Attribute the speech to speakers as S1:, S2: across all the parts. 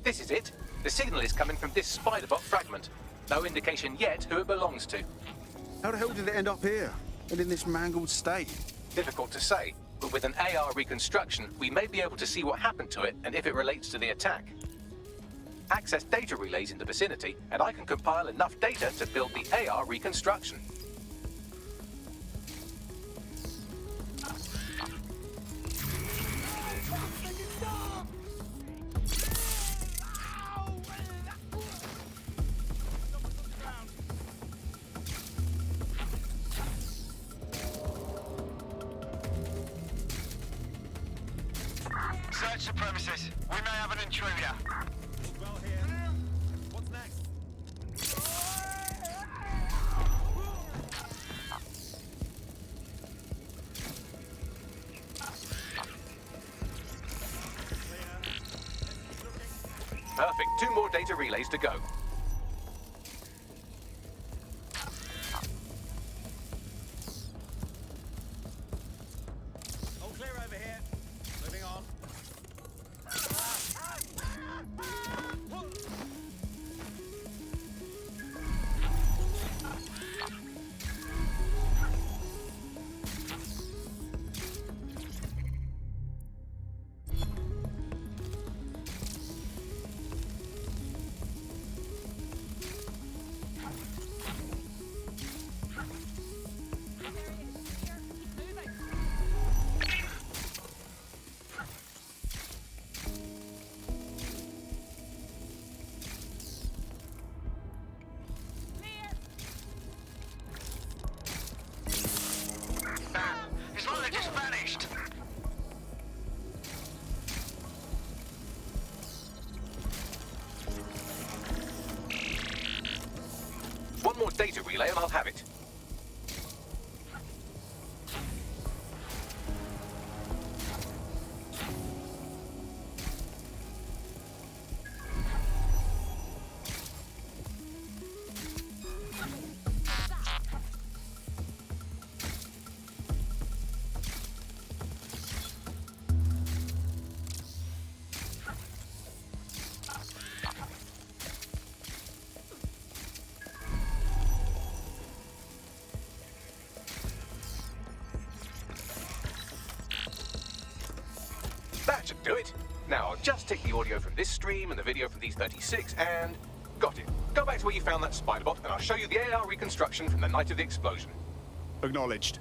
S1: This is it. The signal is coming from this Spider-Bot fragment. No indication yet who it belongs to.
S2: How the hell did it end up here? And in this mangled state?
S1: Difficult to say, but with an AR reconstruction, we may be able to see what happened to it and if it relates to the attack. Access data relays in the vicinity, and I can compile enough data to build the AR reconstruction.
S3: Search the premises. We may have an intruder.
S4: Well here. What's next?
S1: Perfect. 2 more data relays to go.
S4: All clear over here. Moving on.
S3: It's like they just vanished.
S1: One more data relay and I'll have it. That should do it. Now, I'll just take the audio from this stream and the video from these 36 and... Got it. Go back to where you found that Spider-Bot and I'll show you the AR reconstruction from the night of the explosion.
S2: Acknowledged.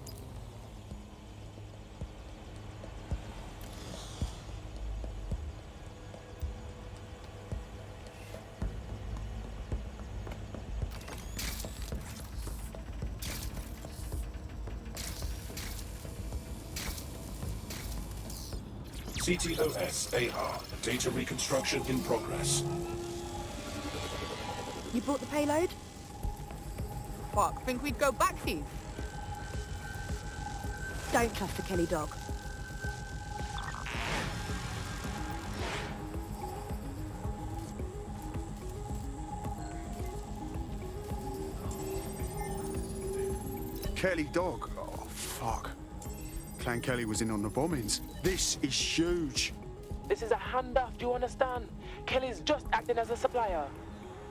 S5: CTOS AR. Data reconstruction in progress.
S6: You brought the payload?
S7: Fuck, think we'd go back here?
S6: Don't cuff the Kelly dog.
S2: Kelly dog? Oh, fuck. Clan Kelly was in on the bombings. This is huge.
S8: This is a handoff, do you understand? Kelly's just acting as a supplier.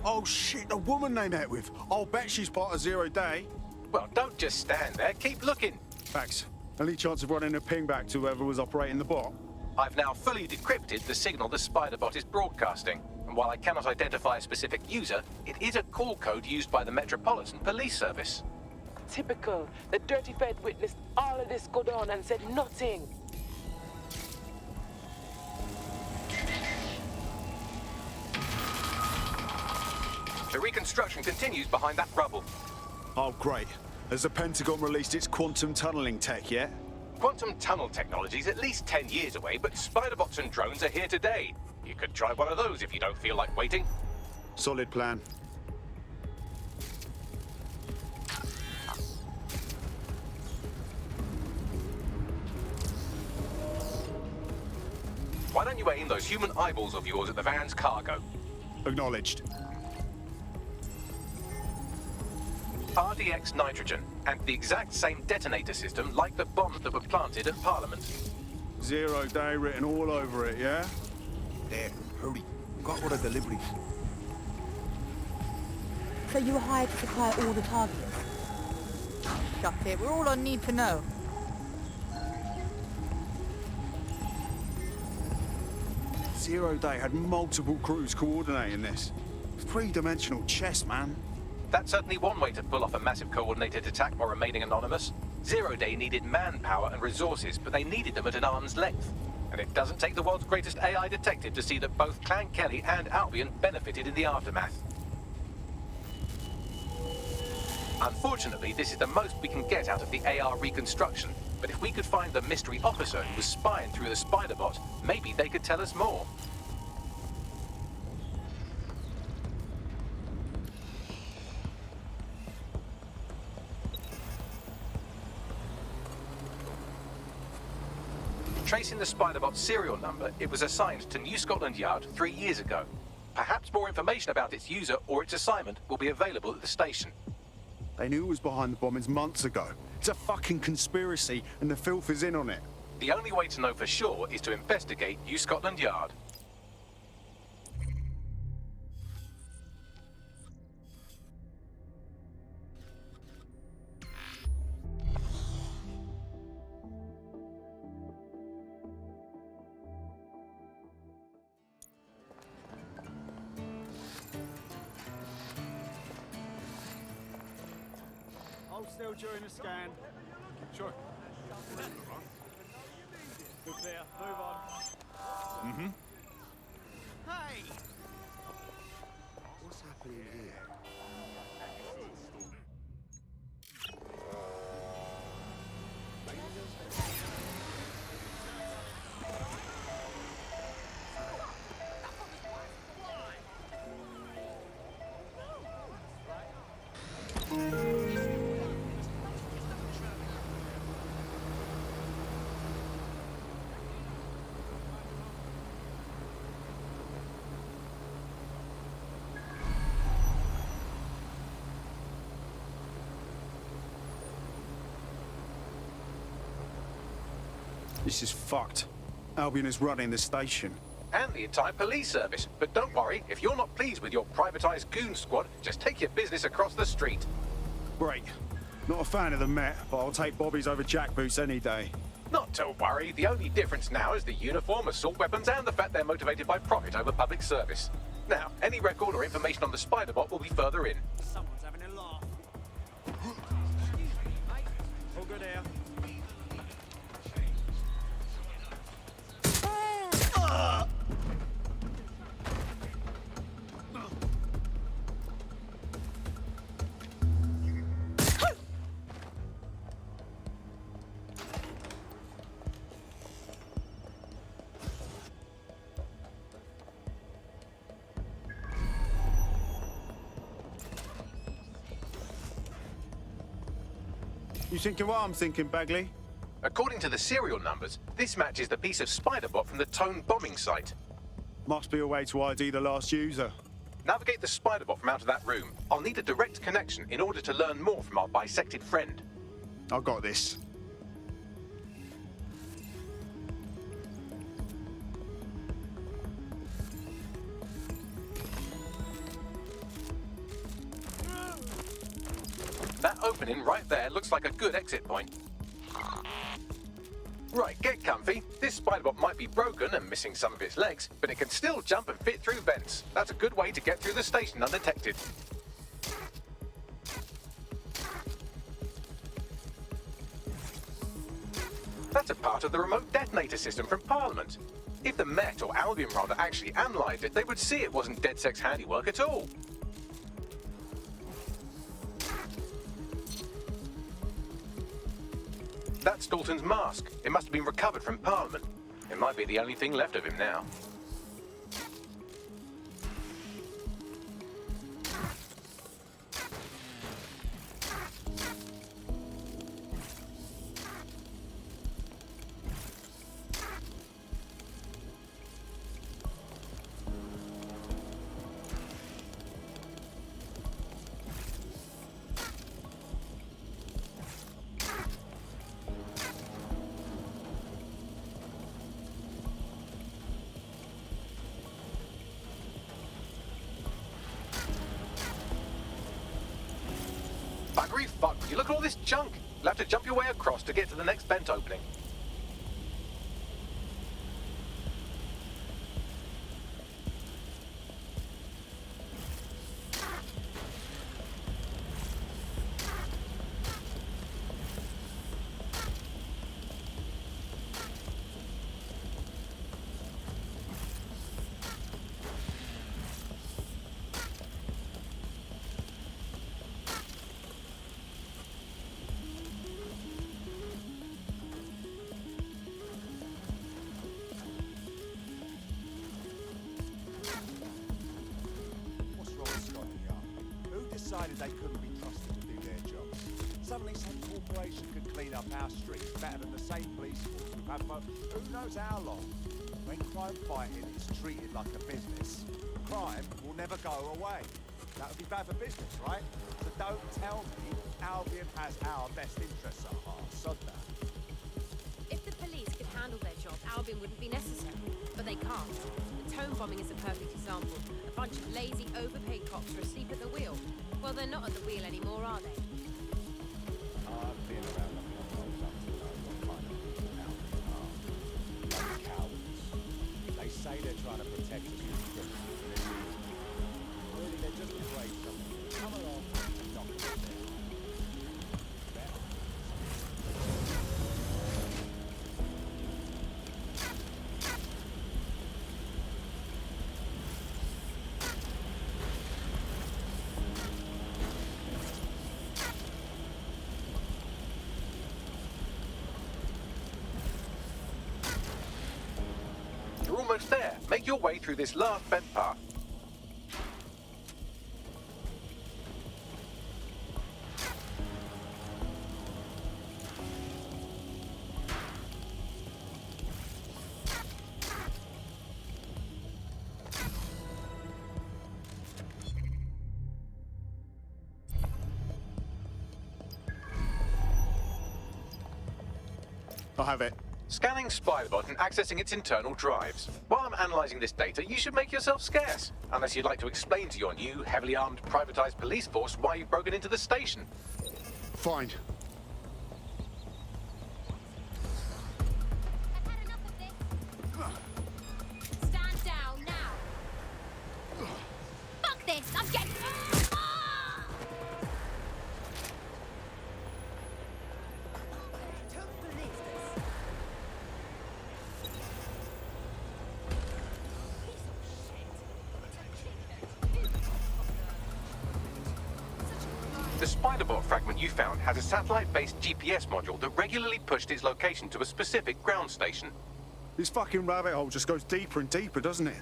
S2: Oh shit, the woman they met with. I'll bet she's part of Zero Day.
S1: Well, don't just stand there. Keep looking.
S2: Facts. Only chance of running a ping back to whoever was operating the bot.
S1: I've now fully decrypted the signal the Spider-Bot is broadcasting. And while I cannot identify a specific user, it is a call code used by the Metropolitan Police Service.
S8: Typical. The dirty Fed witnessed all of this go down and said nothing.
S1: The reconstruction continues behind that rubble.
S2: Oh, great. Has the Pentagon released its quantum tunneling tech yet?
S1: Quantum tunnel technology is at least 10 years away, but Spider-Bots and drones are here today. You could try one of those if you don't feel like waiting.
S2: Solid plan.
S1: Why don't you aim those human eyeballs of yours at the van's cargo?
S2: Acknowledged.
S1: RDX nitrogen, and the exact same detonator system like the bombs that were planted at Parliament.
S2: Zero Day written all over it, yeah?
S9: There, hurry.
S2: Got what I deliveries.
S6: So you were hired to supply all the targets?
S7: Shut it. We're all on need to know.
S2: Zero Day had multiple crews coordinating this. Three-dimensional chess, man.
S1: That's certainly one way to pull off a massive coordinated attack while remaining anonymous. Zero Day needed manpower and resources, but they needed them at an arm's length. And it doesn't take the world's greatest AI detective to see that both Clan Kelly and Albion benefited in the aftermath. Unfortunately, this is the most we can get out of the AR reconstruction, but if we could find the mystery officer who was spying through the spider bot, maybe they could tell us more. Tracing the Spiderbot's serial number, it was assigned to New Scotland Yard 3 years ago. Perhaps more information about its user or its assignment will be available at the station.
S2: They knew it was behind the bombings months ago. It's a fucking conspiracy, and the filth is in on it.
S1: The only way to know for sure is to investigate New Scotland Yard.
S4: Hold still during the scan. Sure. Good clear. Move on. Hey!
S2: What's happening here? This is fucked. Albion is running the station.
S1: And the entire police service. But don't worry, if you're not pleased with your privatized goon squad, just take your business across the street.
S2: Great. Not a fan of the Met, but I'll take Bobby's over jackboots any day.
S1: Not to worry, the only difference now is the uniform, assault weapons, and the fact they're motivated by profit over public service. Now, any record or information on the Spiderbot will be further in.
S4: Someone's having a laugh. All good here.
S2: You thinking what I'm thinking, Bagley?
S1: According to the serial numbers, this matches the piece of Spiderbot from the Tone bombing site.
S2: Must be a way to ID the last user.
S1: Navigate the Spiderbot from out of that room. I'll need a direct connection in order to learn more from our bisected friend.
S2: I got this.
S1: That opening right there looks like a good exit point. Right, get comfy. This Spiderbot might be broken and missing some of its legs, but it can still jump and fit through vents. That's a good way to get through the station undetected. That's a part of the remote detonator system from Parliament. If the Met, or Albion rather, actually analysed it, they would see it wasn't DedSec's handiwork at all. That's Dalton's mask. It must have been recovered from Parliament. It might be the only thing left of him now. fuck, you look at all this junk. You'll have to jump your way across to get to the next vent opening.
S9: What's wrong with Scotland Yard? Who decided they couldn't be trusted to do their jobs? Suddenly some corporation could clean up our streets better than the same police force we've had for who knows how long. When crime fighting is treated like a business, crime will never go away. That would be bad for business, right? So don't tell me Albion has our best interests at heart. Sod that.
S10: If the police could handle their job, Albion wouldn't be necessary. But they can't. The Tone bombing is a perfect example. A bunch of lazy, overpaid cops are asleep at the wheel. Well, they're not at the wheel anymore, are they?
S9: I've been around the block long enough to know what kind of people Albion are. Like cowards. They say they're trying to protect us from criminals, but they're using it. Really, they're just afraid someone will come along and knock them down. Better.
S1: You're almost there. Make your way through this last vent path.
S2: I have it.
S1: Scanning Spiderbot and accessing its internal drives. While I'm analysing this data, you should make yourself scarce. Unless you'd like to explain to your new, heavily armed, privatised police force why you've broken into the station.
S2: Fine.
S10: I've had enough of this. Stand down now. Fuck this! I'm getting.
S1: The Spiderbot fragment you found has a satellite-based GPS module that regularly pushed its location to a specific ground station.
S2: This fucking rabbit hole just goes deeper and deeper, doesn't it?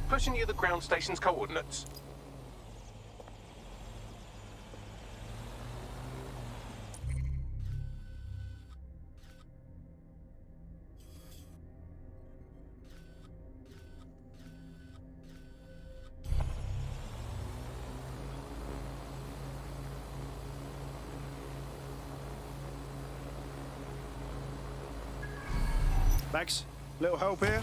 S1: Pushing you the ground station's coordinates.
S2: Max, little help here?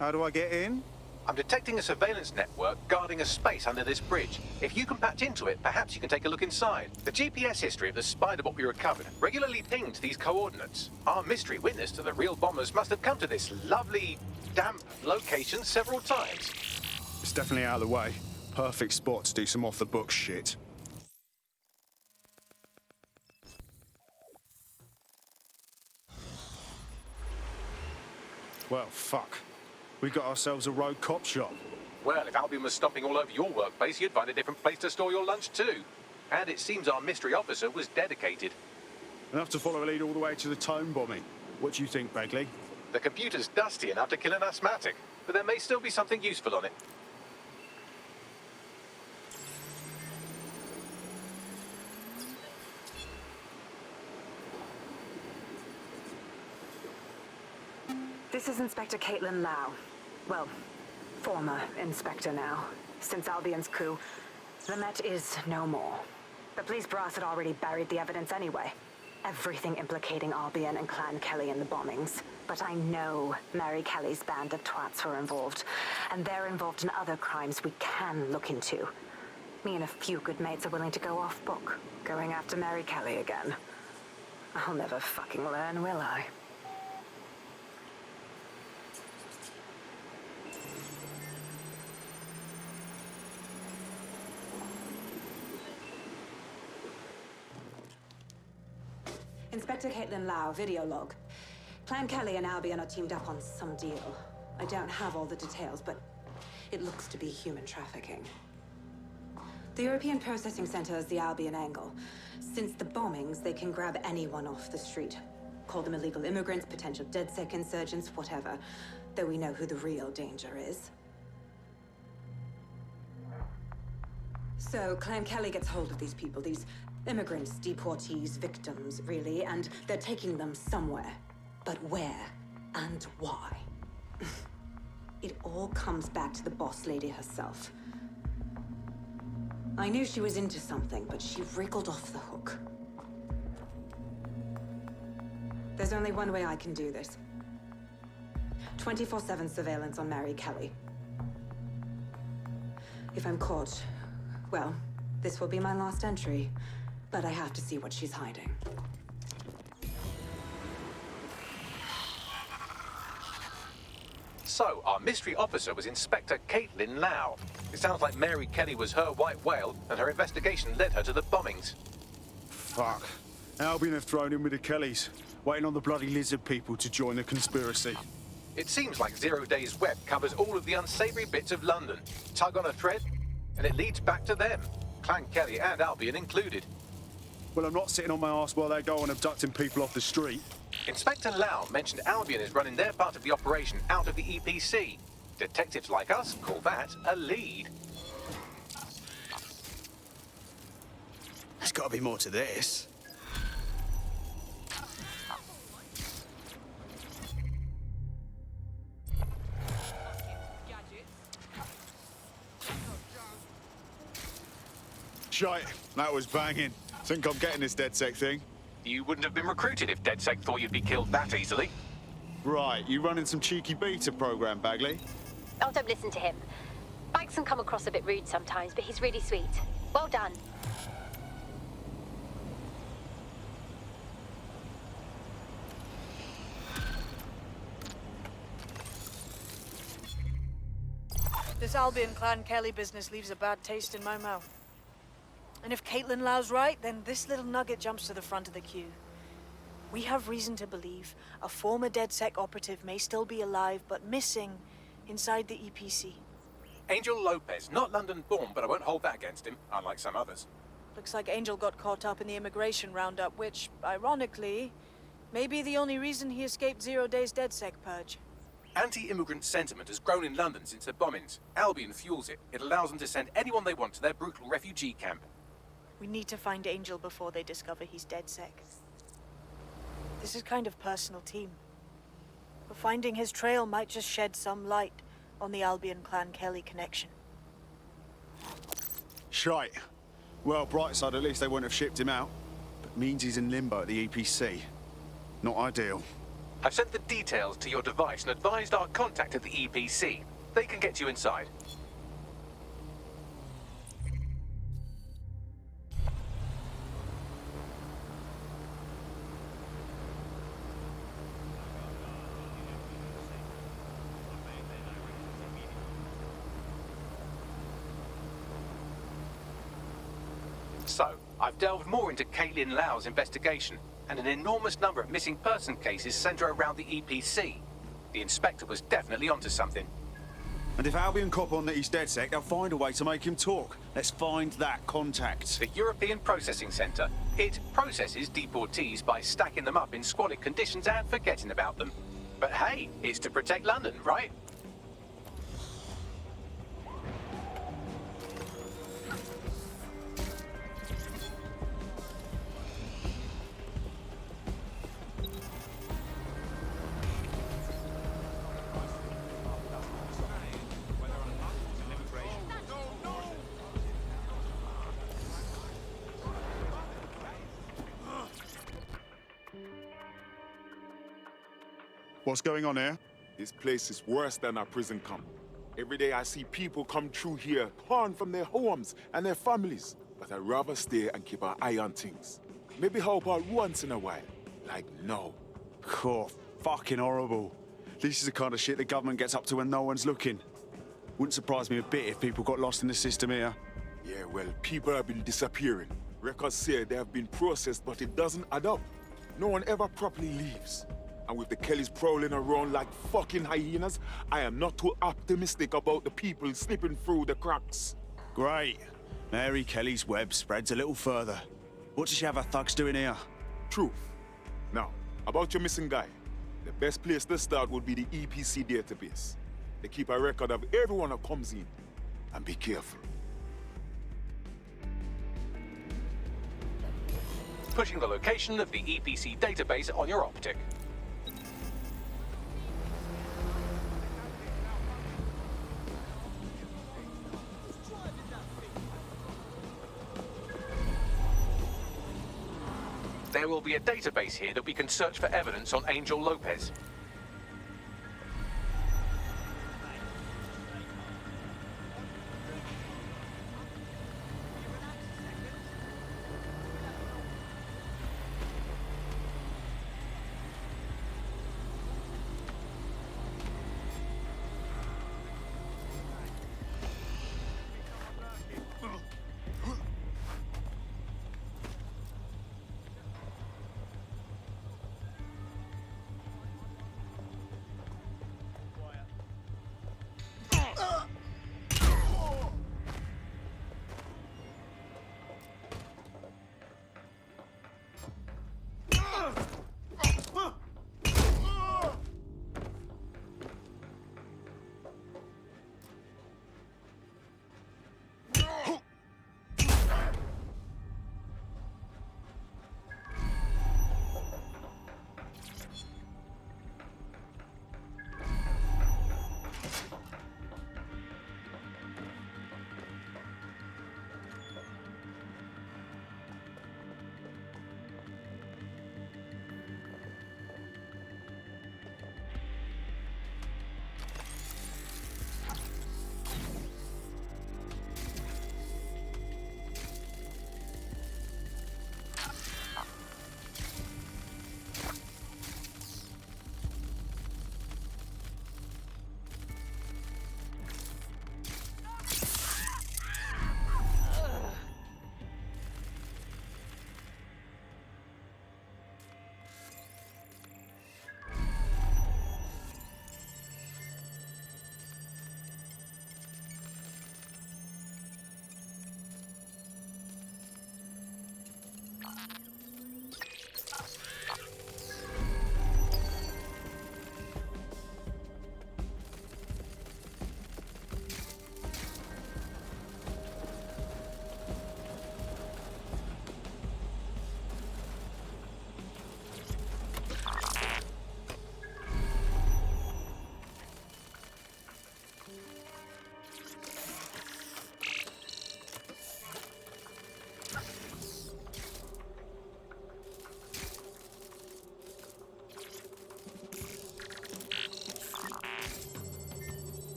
S2: How do I get in?
S1: I'm detecting a surveillance network guarding a space under this bridge. If you can patch into it, perhaps you can take a look inside. The GPS history of the Spiderbot we recovered regularly pinged these coordinates. Our mystery witness to the real bombers must have come to this lovely, damp location several times.
S2: It's definitely out of the way. Perfect spot to do some off-the-books shit. Well, fuck. We got ourselves a rogue cop shop.
S1: Well, if Albion was stomping all over your workplace, you'd find a different place to store your lunch too. And it seems our mystery officer was dedicated.
S2: Enough to follow a lead all the way to the Tone bombing. What do you think, Begley?
S1: The computer's dusty enough to kill an asthmatic, but there may still be something useful on it.
S11: This is Inspector Caitlin Lau. Well, former inspector now. Since Albion's coup, the Met is no more. The police brass had already buried the evidence anyway. Everything implicating Albion and Clan Kelly in the bombings. But I know Mary Kelly's band of twats were involved. And they're involved in other crimes we can look into. Me and a few good mates are willing to go off book, going after Mary Kelly again. I'll never fucking learn, will I? Inspector Caitlin Lau, video log. Clan Kelly and Albion are teamed up on some deal. I don't have all the details, but it looks to be human trafficking. The European Processing Center is the Albion angle. Since the bombings, they can grab anyone off the street. Call them illegal immigrants, potential DedSec insurgents, whatever. Though we know who the real danger is. So, Clan Kelly gets hold of these people, these immigrants, deportees, victims, really, and they're taking them somewhere. But where and why? It all comes back to the boss lady herself. I knew she was into something, but she wriggled off the hook. There's only one way I can do this. 24/7 surveillance on Mary Kelly. If I'm caught, well, this will be my last entry. But I have to see what she's hiding.
S1: So, our mystery officer was Inspector Caitlin Lau. It sounds like Mary Kelly was her white whale, and her investigation led her to the bombings.
S2: Fuck. Albion have thrown in with the Kellys, waiting on the bloody lizard people to join the conspiracy.
S1: It seems like 0 Days Web covers all of the unsavory bits of London. Tug on a thread, and it leads back to them. Clan Kelly and Albion included.
S2: Well, I'm not sitting on my ass while they go on abducting people off the street.
S1: Inspector Lau mentioned Albion is running their part of the operation out of the EPC. Detectives like us call that a lead.
S2: There's got to be more to this. Shite, that was banging. Think I'm getting this DedSec thing?
S1: You wouldn't have been recruited if DedSec thought you'd be killed that easily.
S2: Right, you running some cheeky beta program, Bagley?
S10: Oh, don't listen to him. Bags can come across a bit rude sometimes, but he's really sweet. Well done.
S12: This Albion Clan Kelly business leaves a bad taste in my mouth. And if Caitlin Lau's right, then this little nugget jumps to the front of the queue. We have reason to believe a former DedSec operative may still be alive, but missing inside the EPC.
S1: Angel Lopez, not London-born, but I won't hold that against him, unlike some others.
S12: Looks like Angel got caught up in the immigration roundup, which, ironically, may be the only reason he escaped 0 Days DedSec purge.
S1: Anti-immigrant sentiment has grown in London since the bombings. Albion fuels it. It allows them to send anyone they want to their brutal refugee camp.
S12: We need to find Angel before they discover he's DedSec. This is kind of personal team. But finding his trail might just shed some light on the Albion Clan Kelly connection.
S2: Shite. Well, bright side, at least they wouldn't have shipped him out. But means he's in limbo at the EPC. Not ideal.
S1: I've sent the details to your device and advised our contact at the EPC. They can get you inside. So, I've delved more into Caitlin Lau's investigation, and an enormous number of missing person cases centre around the EPC. The inspector was definitely onto something.
S2: And if Albion cop on that he's DedSec, they'll find a way to make him talk. Let's find that contact.
S1: The European Processing Center. It processes deportees by stacking them up in squalid conditions and forgetting about them. But hey, it's to protect London, right?
S2: What's going on here?
S13: This place is worse than a prison camp.
S9: Every day I see people come through here, torn from their homes and their families. But I'd rather stay and keep an eye on things. Maybe help out once in a while. Like now.
S2: Cool. Fucking horrible. This is the kind of shit the government gets up to when no one's looking. Wouldn't surprise me a bit if people got lost in the system here.
S9: Yeah, well, people have been disappearing. Records say they have been processed, but it doesn't add up. No one ever properly leaves. And with the Kellys prowling around like fucking hyenas, I am not too optimistic about the people slipping through the cracks.
S2: Great. Mary Kelly's web spreads a little further. What does she have her thugs doing here?
S9: Truth. Now, about your missing guy. The best place to start would be the EPC database. They keep a record of everyone that comes in. And be careful.
S1: Pushing the location of the EPC database on your optic. There will be a database here that we can search for evidence on Angel Lopez.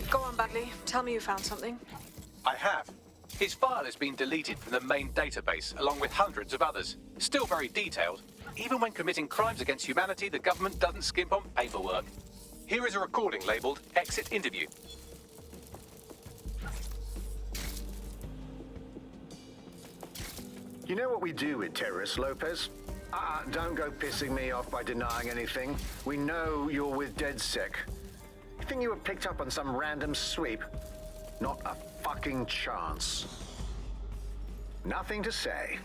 S12: Go on, Bagley. Tell me you found something.
S1: I have. His file has been deleted from the main database, along with hundreds of others. Still very detailed. Even when committing crimes against humanity, the government doesn't skimp on paperwork. Here is a recording labeled Exit Interview.
S13: You know what we do with terrorists, Lopez? Don't go pissing me off by denying anything. We know you're with DedSec. You think you were picked up on some random sweep? Not a fucking chance. Nothing to say.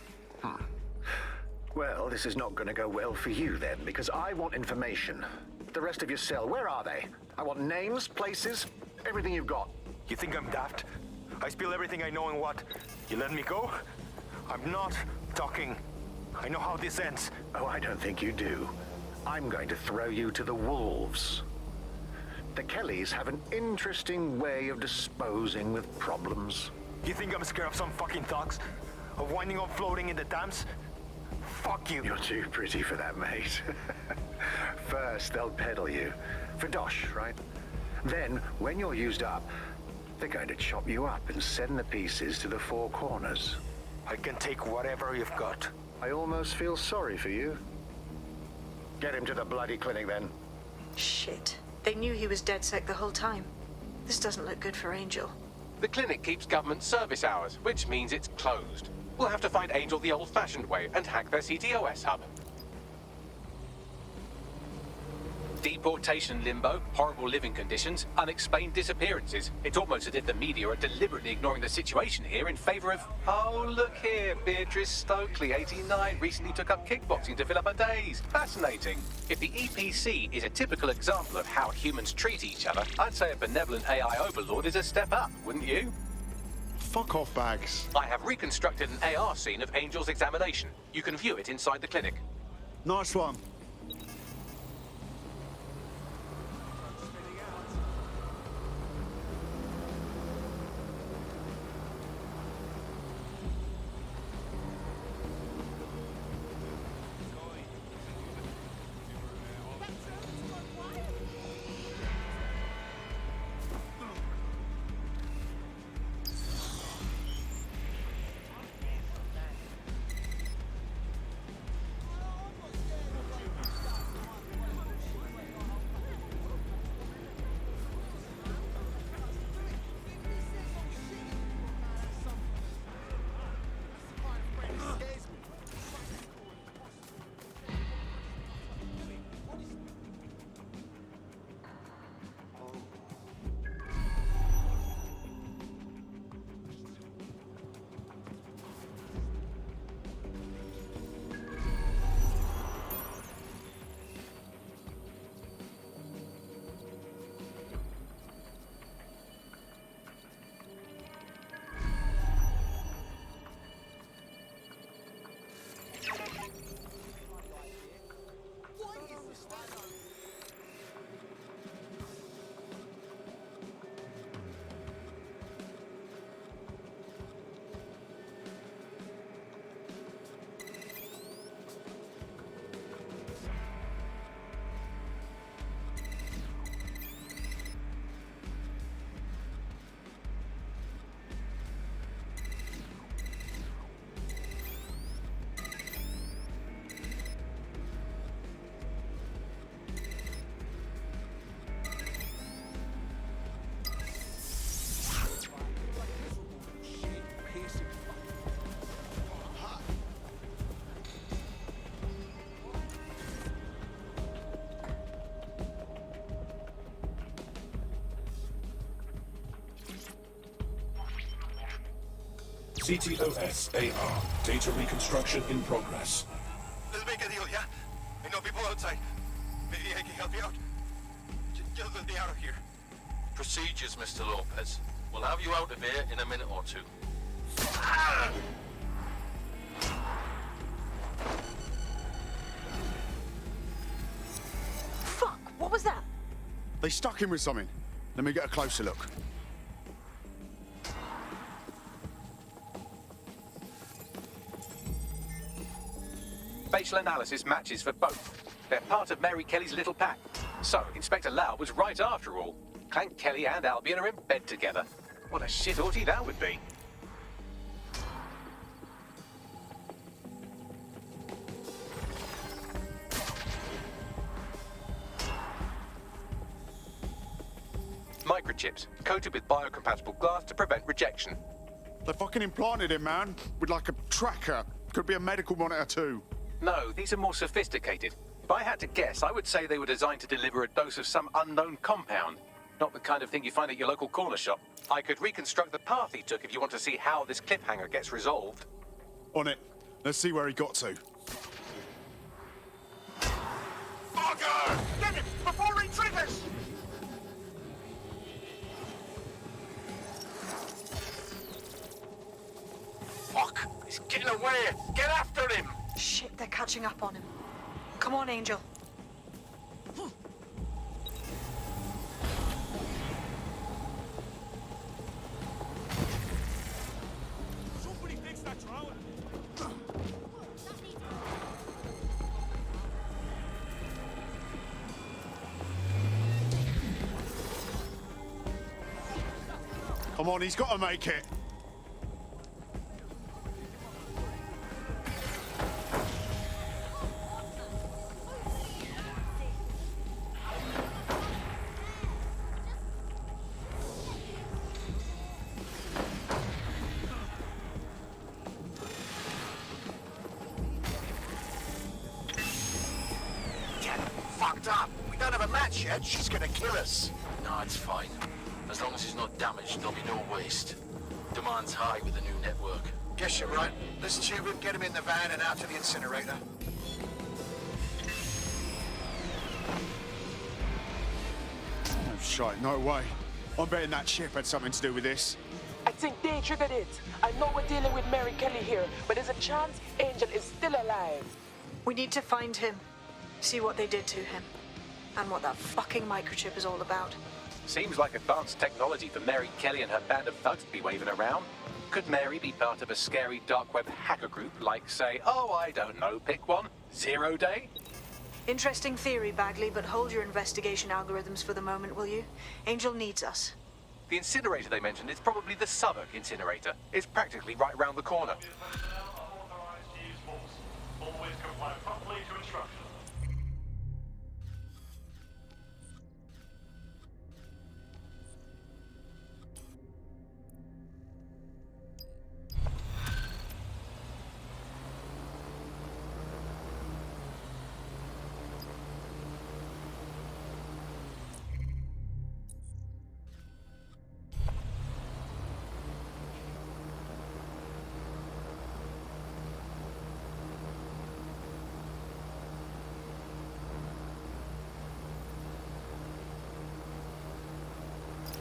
S13: Well, this is not going to go well for you then, because I want information. The rest of your cell, where are they? I want names, places, everything you've got.
S3: You think I'm daft? I spill everything I know and what? You let me go? I'm not talking. I know how this ends.
S13: Oh, I don't think you do. I'm going to throw you to the wolves. The Kellys have an interesting way of disposing with problems.
S3: You think I'm scared of some fucking thugs? Of winding up floating in the dams? Fuck you.
S13: You're too pretty for that, mate. First, they'll peddle you. For dosh, right? Then, when you're used up, they're going to chop you up and send the pieces to the four corners.
S3: I can take whatever you've got.
S13: I almost feel sorry for you. Get him to the bloody clinic, then.
S12: Shit. They knew he was DedSec the whole time. This doesn't look good for Angel.
S1: The clinic keeps government service hours, which means it's closed. We'll have to find Angel the old-fashioned way and hack their CTOS hub. Deportation limbo, horrible living conditions, unexplained disappearances. It's almost as if the media are deliberately ignoring the situation here in favor of... Oh, look here, Beatrice Stokely, 89, recently took up kickboxing to fill up her days. Fascinating. If the EPC is a typical example of how humans treat each other, I'd say a benevolent AI overlord is a step up, wouldn't you?
S2: Fuck off, Bags.
S1: I have reconstructed an AR scene of Angel's examination. You can view it inside the clinic.
S2: Nice one.
S5: CTOS AR. Data reconstruction in progress.
S3: Let's make a deal, yeah? I know people outside. Maybe I can help you out. Just let me out of here.
S14: Procedures, Mr. Lopez. We'll have you out of here in a minute or two.
S12: Fuck! What was that?
S2: They stuck him with something. Let me get a closer look.
S1: Facial analysis matches for both. They're part of Mary Kelly's little pack. So, Inspector Lau was right after all. Clank Kelly and Albion are in bed together. What a shit orgy that would be. Microchips, coated with biocompatible glass to prevent rejection.
S2: They fucking implanted him, man. With like a tracker. Could be a medical monitor too.
S1: No, these are more sophisticated. If I had to guess, I would say they were designed to deliver a dose of some unknown compound. Not the kind of thing you find at your local corner shop. I could reconstruct the path he took if you want to see how this cliffhanger gets resolved.
S2: On it. Let's see where he got to.
S3: Fucker! Get him before he triggers! Fuck! He's getting away! Get after him!
S12: Shit, they're catching up on him. Come on, Angel.
S4: Somebody fix that drone.
S2: I'm on, he's got to make it.
S15: Fucked up. We don't have a match yet. She's gonna kill us.
S14: No, it's fine. As long as he's not damaged, there'll be no waste. Demand's high with the new network.
S15: Guess you're right. Let's tube him, get him in the van and out to the incinerator.
S2: Oh, shite, no way. I'm betting that ship had something to do with this.
S8: I think they triggered it. I know we're dealing with Mary Kelly here, but there's a chance Angel is still alive.
S12: We need to find him, see what they did to him, and what that fucking microchip is all about.
S1: Seems like advanced technology for Mary Kelly and her band of thugs to be waving around. Could Mary be part of a scary dark web hacker group like, say, oh, I don't know, pick one, Zero Day?
S12: Interesting theory, Bagley, but hold your investigation algorithms for the moment, will you? Angel needs us.
S1: The incinerator they mentioned is probably the Southwark incinerator. It's practically right round the corner.
S3: Always comply promptly to instructions.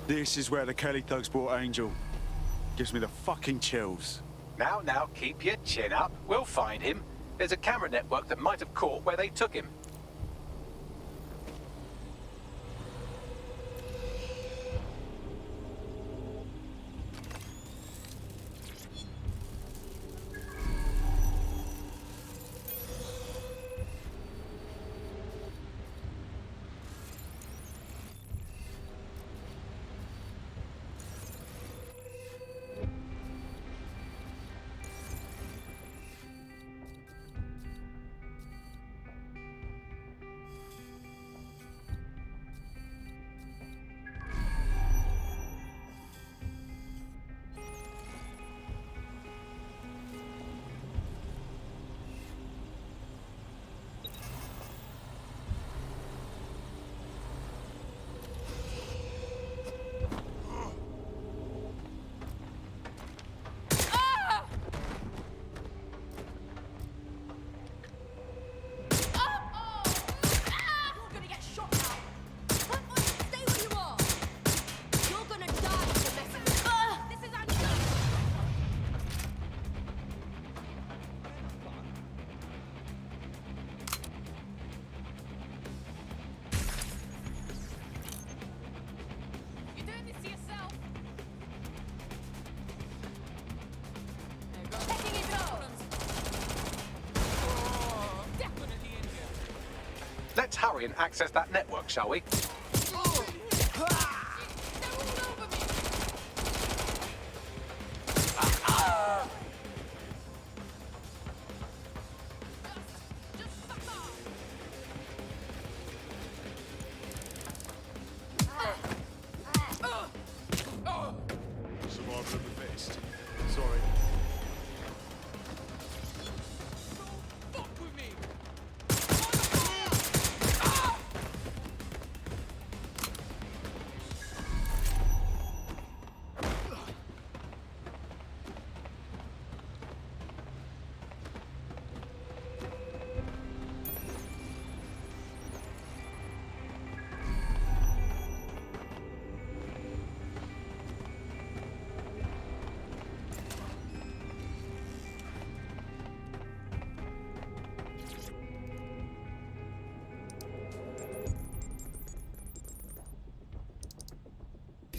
S2: This is where the Kelly thugs brought Angel. Gives me the fucking chills.
S1: Now, keep your chin up. We'll find him. There's a camera network that might have caught where they took him. Let's hurry and access that network, shall we?
S2: Survival of the best. Sorry.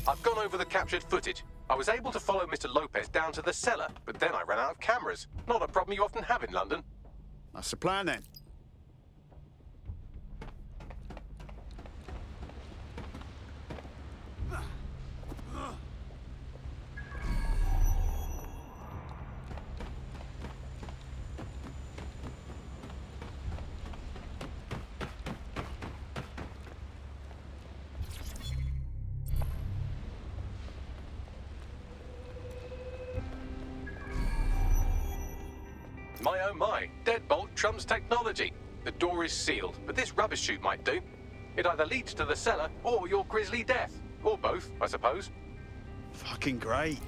S1: I've gone over the captured footage. I was able to follow Mr. Lopez down to the cellar, but then I ran out of cameras. Not a problem you often have in London.
S2: That's the plan then.
S1: My oh my, deadbolt trumps technology. The door is sealed, but this rubbish chute might do. It either leads to the cellar or your grisly death. Or both, I suppose.
S2: Fucking great.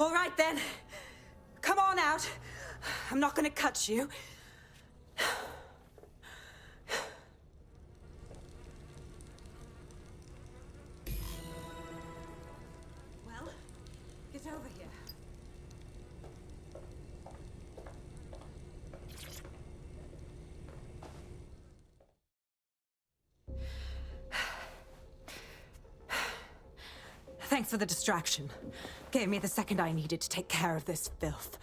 S11: All right, then. Come on out. I'm not gonna cut you. Well, get over here. Thanks for the distraction. Gave me the second I needed to take care of this filth.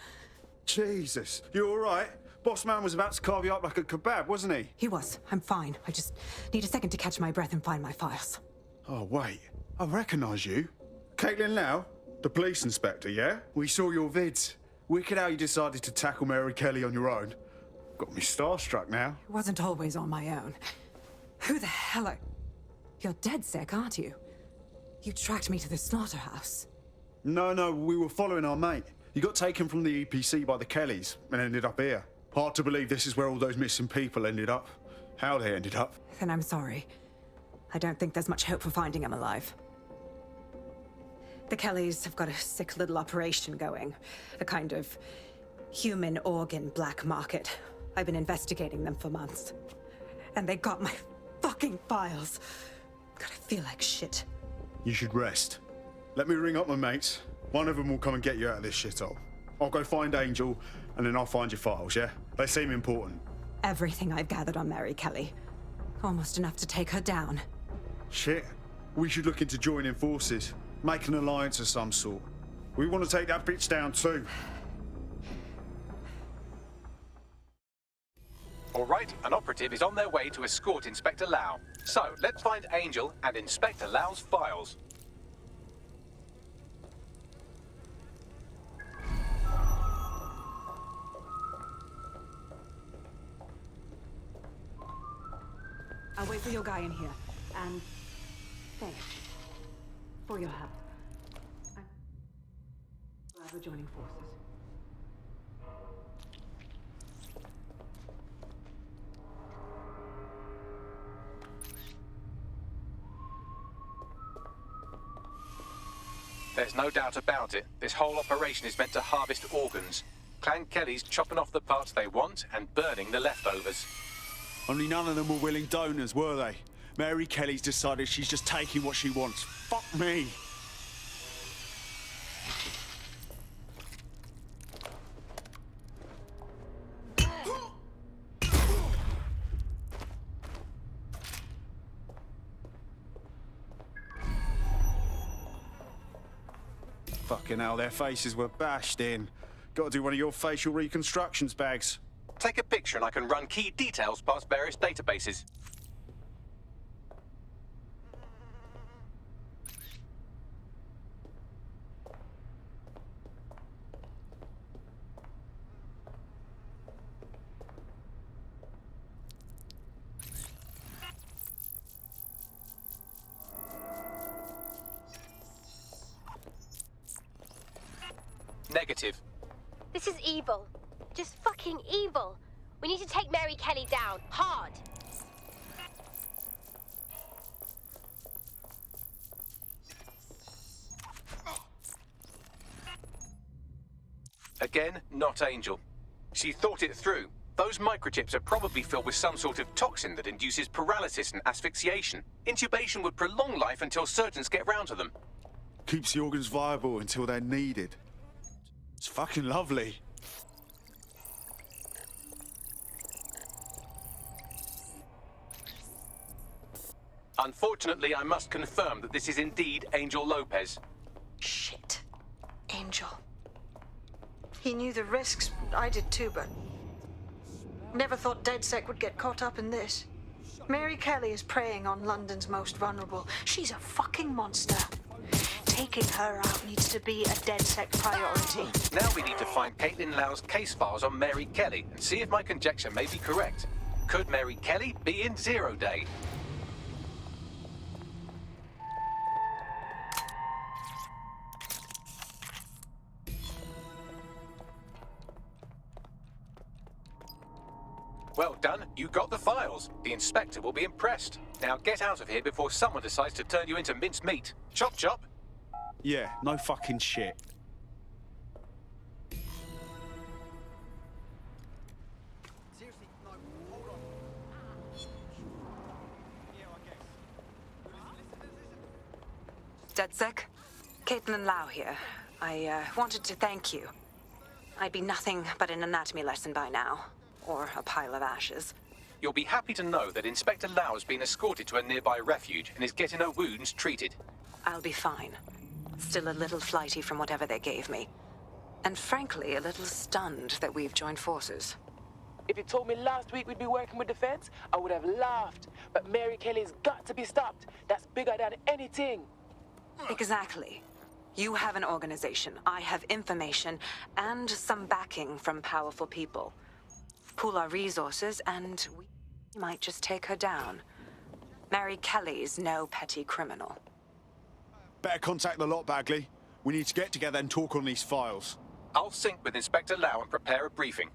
S2: Jesus, you all right? Boss man was about to carve you up like a kebab, wasn't he?
S11: He was. I'm fine. I just need a second to catch my breath and find my files.
S2: Oh, wait. I recognise you. Caitlin Lau, the police inspector, yeah? We saw your vids. Wicked how you decided to tackle Mary Kelly on your own. Got me starstruck now.
S11: It wasn't always on my own. Who the hell are... You're dead sick, aren't you? You tracked me to the slaughterhouse.
S2: No, we were following our mate. He got taken from the EPC by the Kellys and ended up here. Hard to believe this is where all those missing people ended up. How they ended up.
S11: Then I'm sorry. I don't think there's much hope for finding him alive. The Kellys have got a sick little operation going. A kind of human organ black market. I've been investigating them for months. And they got my fucking files. God, I feel like shit.
S2: You should rest. Let me ring up my mates. One of them will come and get you out of this shithole. I'll go find Angel, and then I'll find your files, yeah? They seem important.
S11: Everything I've gathered on Mary Kelly. Almost enough to take her down.
S2: Shit. We should look into joining forces. Make an alliance of some sort. We want to take that bitch down too.
S1: All right, an operative is on their way to escort Inspector Lau. So, let's find Angel and Inspector Lau's files.
S11: I'll wait for your guy in here. And thanks for your help. I'm glad we're joining forces.
S1: There's no doubt about it. This whole operation is meant to harvest organs. Clan Kelly's chopping off the parts they want and burning the leftovers.
S2: Only none of them were willing donors, were they? Mary Kelly's decided she's just taking what she wants. Fuck me. Fucking hell, their faces were bashed in. Gotta do one of your facial reconstructions, Bags.
S1: Take a picture and I can run key details past various databases. Negative.
S10: This is evil. Just fucking evil. We need to take Mary Kelly down. Hard.
S1: Again, not Angel. She thought it through. Those microchips are probably filled with some sort of toxin that induces paralysis and asphyxiation. Intubation would prolong life until surgeons get round to them.
S2: Keeps the organs viable until they're needed. It's fucking lovely.
S1: Unfortunately, I must confirm that this is indeed Angel Lopez.
S12: Shit. Angel. He knew the risks. I did too, but never thought DedSec would get caught up in this. Mary Kelly is preying on London's most vulnerable. She's a fucking monster. Taking her out needs to be a DedSec priority.
S1: Now we need to find Caitlin Lau's case files on Mary Kelly and see if my conjecture may be correct. Could Mary Kelly be in Zero Day? Well done, you got the files. The inspector will be impressed. Now get out of here before someone decides to turn you into minced meat. Chop chop.
S2: Yeah, no fucking shit.
S4: Seriously, no, hold on. Yeah, I guess.
S11: DedSec? Caitlin Lau here. I wanted to thank you. I'd be nothing but an anatomy lesson by now. Or a pile of ashes.
S1: You'll be happy to know that Inspector Lau has been escorted to a nearby refuge and is getting her wounds treated.
S11: I'll be fine. Still a little flighty from whatever they gave me. And frankly, a little stunned that we've joined forces.
S8: If you told me last week we'd be working with the feds, I would have laughed. But Mary Kelly's got to be stopped. That's bigger than anything.
S11: Exactly. You have an organization, I have information, and some backing from powerful people. Pool our resources, and we might just take her down. Mary Kelly's no petty criminal.
S2: Better contact the lot, Bagley. We need to get together and talk on these files.
S1: I'll sync with Inspector Lau and prepare a briefing.